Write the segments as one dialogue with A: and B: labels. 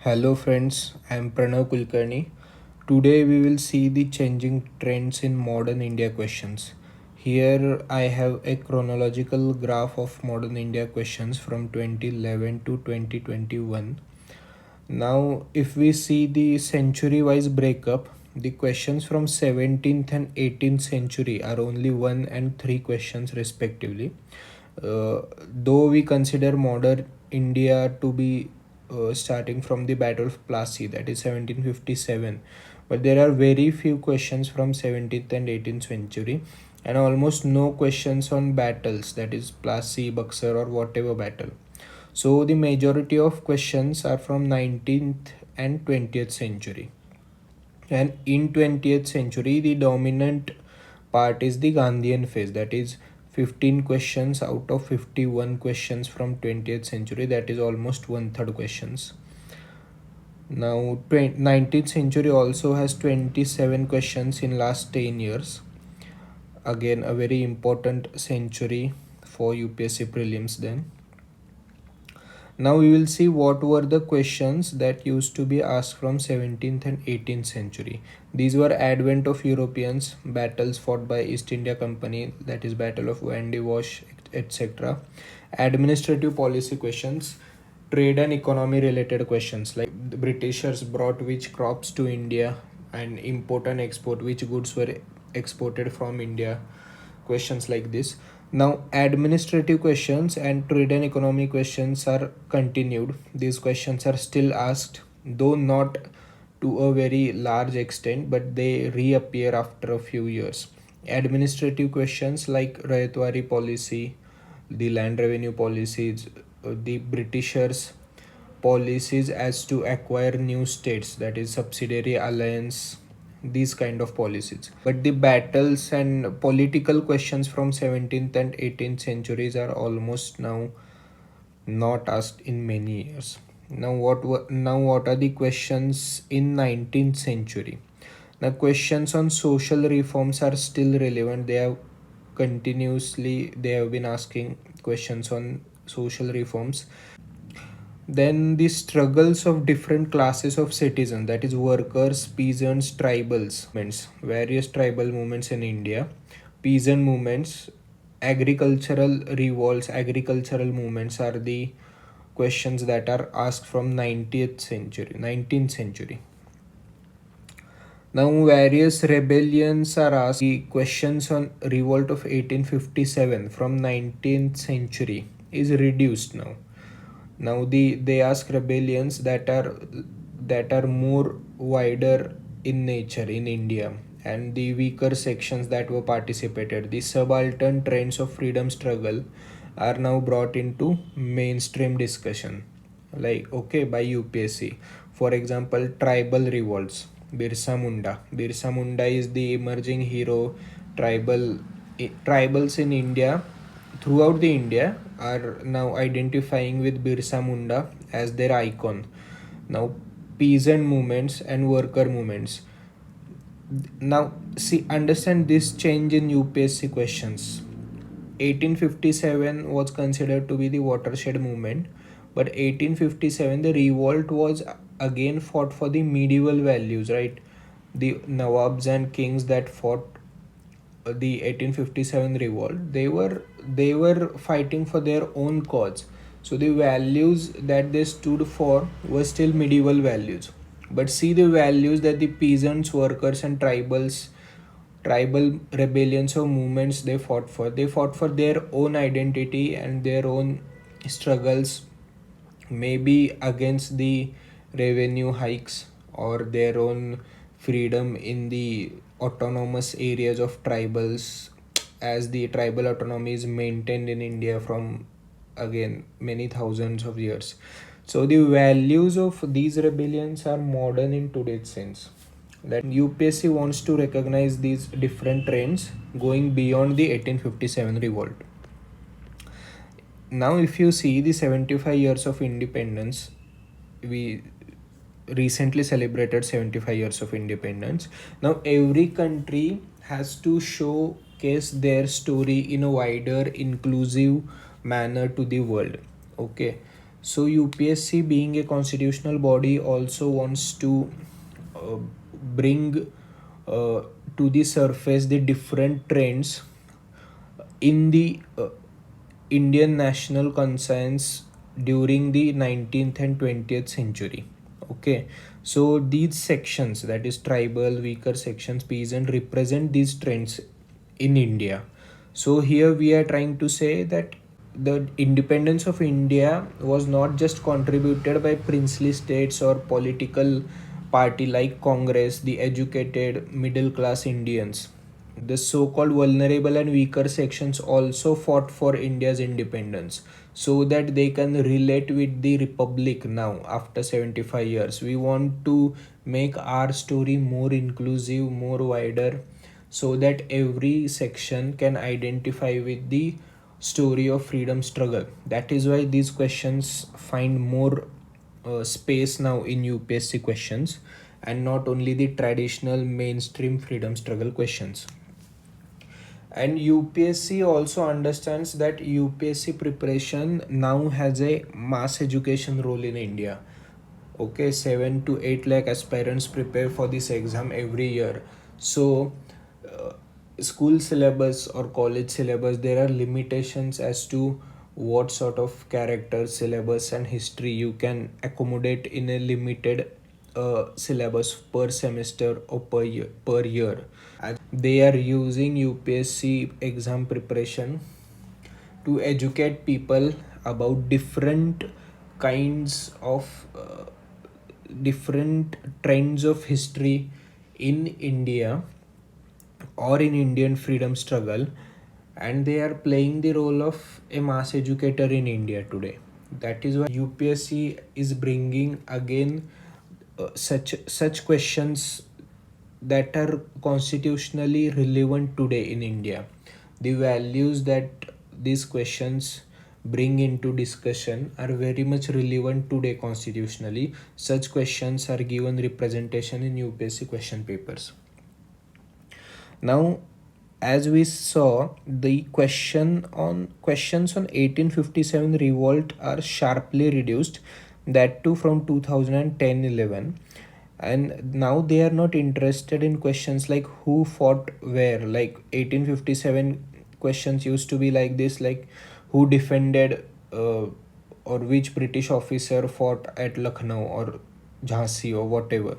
A: Hello friends, I am Pranav Kulkarni. Today we will see the changing trends in modern India questions. Here I have a chronological graph of modern India questions from 2011 to 2021. Now if we see the century wise breakup, the questions from 17th and 18th century are only 1 and 3 questions respectively. Though we consider modern India to be starting from the Battle of Plassey, that is 1757, but there are very few questions from 17th and 18th century, and almost no questions on battles, that is Plassey, Buxar, or whatever battle. So the majority of questions are from 19th and 20th century. And in 20th century, the dominant part is the Gandhian phase, that is 15 questions out of 51 questions from 20th century, that is almost one third questions. Now 19th century also has 27 questions in last 10 years. Again a very important century for UPSC prelims then. Now we will see what were the questions that used to be asked from 17th and 18th century. These were advent of Europeans, battles fought by East India Company, that is Battle of Vandy Wash, etc. Administrative policy questions, trade and economy related questions like the Britishers brought which crops to India, and import and export, which goods were exported from India, questions like this. Now administrative questions and trade and economy questions are continued. These questions are still asked, though not to a very large extent, but they reappear after a few years. Administrative questions like Rayatwari policy, the land revenue policies, the Britishers policies as to acquire new states, that is subsidiary alliance, these kind of policies. But the battles and political questions from 17th and 18th centuries are almost now not asked in many years. Now what are the questions in 19th century? Now questions on social reforms are still relevant. They have been asking questions on social reforms. Then the struggles of different classes of citizens, that is workers, peasants, tribals, various tribal movements in India, peasant movements, agricultural revolts, agricultural movements are the questions that are asked from 19th century. Now various rebellions are asked. The questions on revolt of 1857 from 19th century is reduced now. Now they ask rebellions that are more wider in nature in India, and the weaker sections that were participated, the subaltern trends of freedom struggle are now brought into mainstream discussion, like okay, by UPSC. For example, tribal revolts, Birsa Munda is the emerging hero. Tribals in India, throughout the India, are now identifying with Birsa Munda as their icon. Now peasant movements and worker movements. Now see, understand this change in UPSC questions. 1857 was considered to be the watershed movement, but 1857 the revolt was again fought for the medieval values, right? The Nawabs and kings that fought the 1857 revolt, they were fighting for their own cause. So the values that they stood for were still medieval values. But see the values that the peasants, workers, and tribal rebellions or movements they fought for. They fought for their own identity and their own struggles, maybe against the revenue hikes or their own freedom in the autonomous areas of tribals, as the tribal autonomy is maintained in India from again many thousands of years. So the values of these rebellions are modern in today's sense, that UPSC wants to recognize these different trends going beyond the 1857 revolt. Now if you see the 75 years of independence, we recently celebrated 75 years of independence. Now every country has to showcase their story in a wider inclusive manner to the world. Okay, So UPSC, being a constitutional body, also wants to uh, bring to the surface the different trends in the Indian national conscience during the 19th and 20th century. Okay, so these sections, that is tribal, weaker sections, peasant, represent these trends in India. So here we are trying to say that the independence of India was not just contributed by princely states or political party like Congress, the educated middle class Indians. The so called vulnerable and weaker sections also fought for India's independence so that they can relate with the republic now after 75 years. We want to make our story more inclusive, more wider, so that every section can identify with the story of freedom struggle. That is why these questions find more space now in UPSC questions, and not only the traditional mainstream freedom struggle questions. And UPSC also understands that UPSC preparation now has a mass education role in India. Okay, 7 to 8 lakh aspirants prepare for this exam every year. So uh, school syllabus or college syllabus, there are limitations as to what sort of character syllabus and history you can accommodate in a limited syllabus per semester or per year. They are using UPSC exam preparation to educate people about different kinds of different trends of history in India or in Indian freedom struggle, and they are playing the role of a mass educator in India today. That is why UPSC is bringing again such questions that are constitutionally relevant today in India. The values that these questions bring into discussion are very much relevant today constitutionally. Such questions are given representation in UPSC question papers. Now, as we saw, the questions on 1857 revolt are sharply reduced, that too from 2010-11, and now they are not interested in questions like who fought where. Like 1857 questions used to be like this, like who defended or which British officer fought at Lucknow or Jhansi or whatever.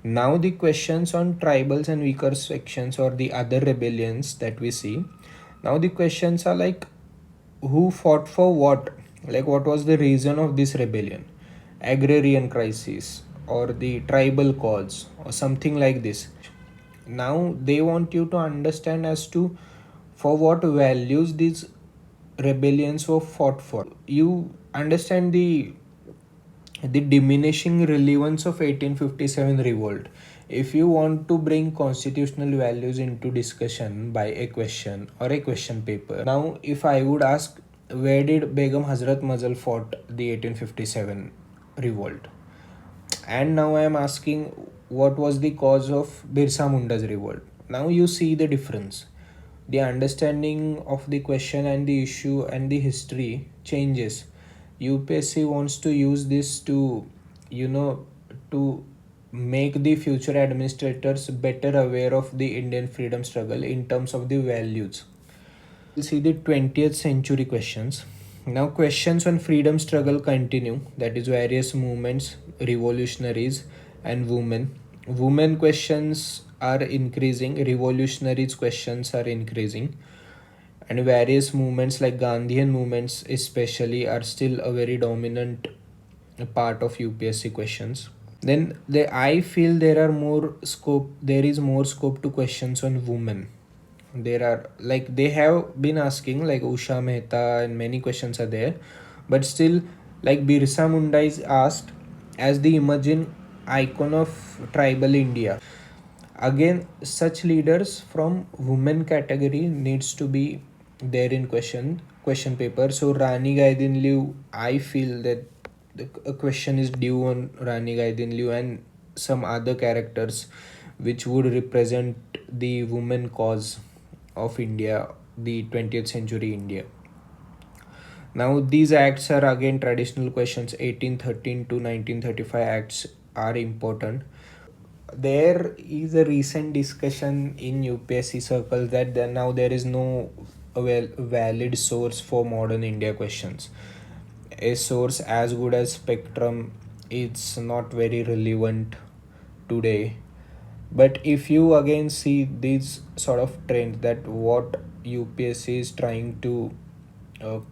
A: Now the questions on tribals and weaker sections or the other rebellions that we see, now the questions are like who fought for what, like what was the reason of this rebellion, agrarian crisis or the tribal cause or something like this. Now they want you to understand as to for what values these rebellions were fought for. You understand the diminishing relevance of 1857 revolt. If you want to bring constitutional values into discussion by a question or a question paper, now if I would ask where did Begum Hazrat Mazal fought the 1857 revolt, and now I am asking what was the cause of Birsa Munda's revolt, now you see the difference. The understanding of the question and the issue and the history changes. UPSC wants to use this to, you know, to make the future administrators better aware of the Indian freedom struggle in terms of the values. We'll see the 20th century questions. Now, questions on freedom struggle continue, that is, various movements, revolutionaries, and women. Women questions are increasing, revolutionaries questions are increasing, and various movements like Gandhian movements, especially, are still a very dominant part of UPSC questions. Then I feel there is more scope to questions on women. There are, like, they have been asking like Usha Mehta and many questions are there, but still, like Birsa Munda is asked as the emerging icon of tribal India. Again, such leaders from women category needs to be there in question paper. So Rani Gaidinliu, I feel that a question is due on Rani Gaidinliu and some other characters which would represent the women cause of India, the 20th century India. Now these acts are again traditional questions. 1813 to 1935 acts are important. There is a recent discussion in UPSC circles that now there is no valid source for modern India questions. A source as good as Spectrum is not very relevant today. But if you again see these sort of trends, that what UPSC is trying to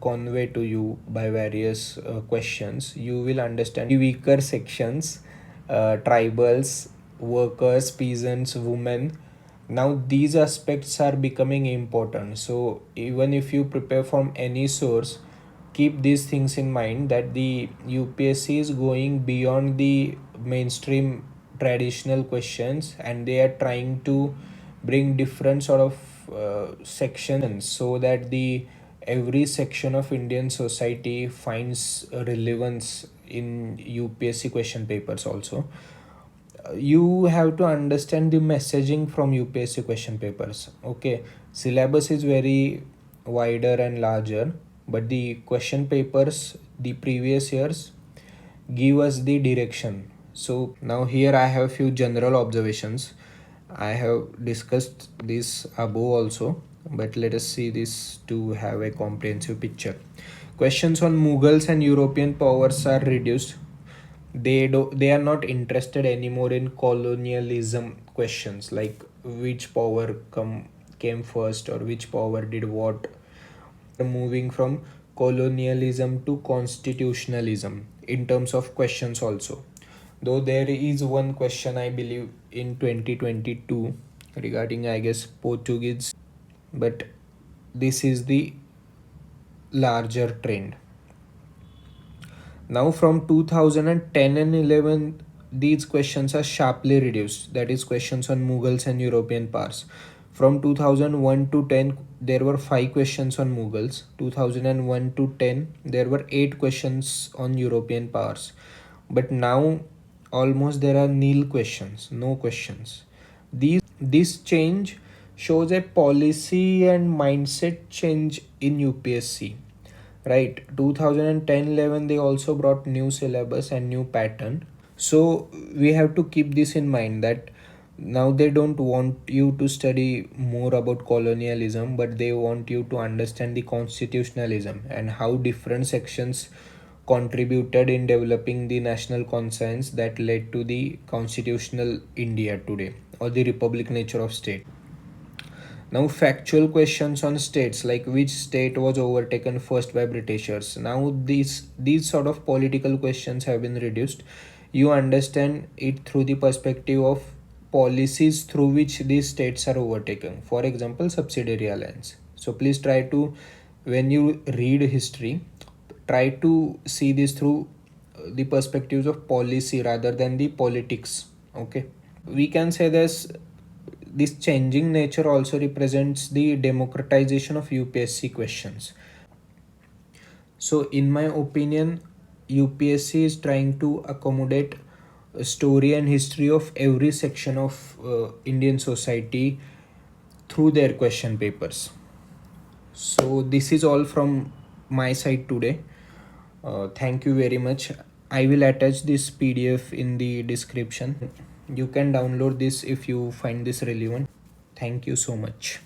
A: convey to you by various questions, you will understand the weaker sections, tribals, workers, peasants, women. Now these aspects are becoming important. So even if you prepare from any source, keep these things in mind, that the UPSC is going beyond the mainstream traditional questions, and they are trying to bring different sort of sections, so that the every section of Indian society finds relevance in UPSC question papers also. You have to understand the messaging from UPSC question papers. Okay, syllabus is very wider and larger, but the question papers, the previous years, give us the direction. So now here I have few general observations. I have discussed this above also, but let us see this to have a comprehensive picture. Questions on Mughals and European powers are reduced. They are not interested anymore in colonialism questions, like which power came first or which power did what. Moving from colonialism to constitutionalism in terms of questions also. Though there is one question I believe in 2022 regarding, I guess, Portuguese, but this is the larger trend. Now from 2010 and 11, these questions are sharply reduced. That is questions on Mughals and European powers. From 2001 to 10, there were 5 questions on Mughals. 2001 to 10, there were 8 questions on European powers. But now almost there are nil questions, no questions. This change shows a policy and mindset change in UPSC. Right, 2010-11 they also brought new syllabus and new pattern. So we have to keep this in mind, that now they don't want you to study more about colonialism, but they want you to understand the constitutionalism and how different sections contributed in developing the national conscience that led to the constitutional India today, or the republic nature of state. Now, factual questions on states, like which state was overtaken first by Britishers. Now, these sort of political questions have been reduced. You understand it through the perspective of policies through which these states are overtaken. For example, subsidiary alliance. So please try to, when you read history, try to see this through the perspectives of policy rather than the politics. Okay, we can say this changing nature also represents the democratization of UPSC questions. So, in my opinion, UPSC is trying to accommodate a story and history of every section of Indian society through their question papers. So, this is all from my side today. Thank you very much. I will attach this PDF in the description. You can download this if you find this relevant. Thank you so much.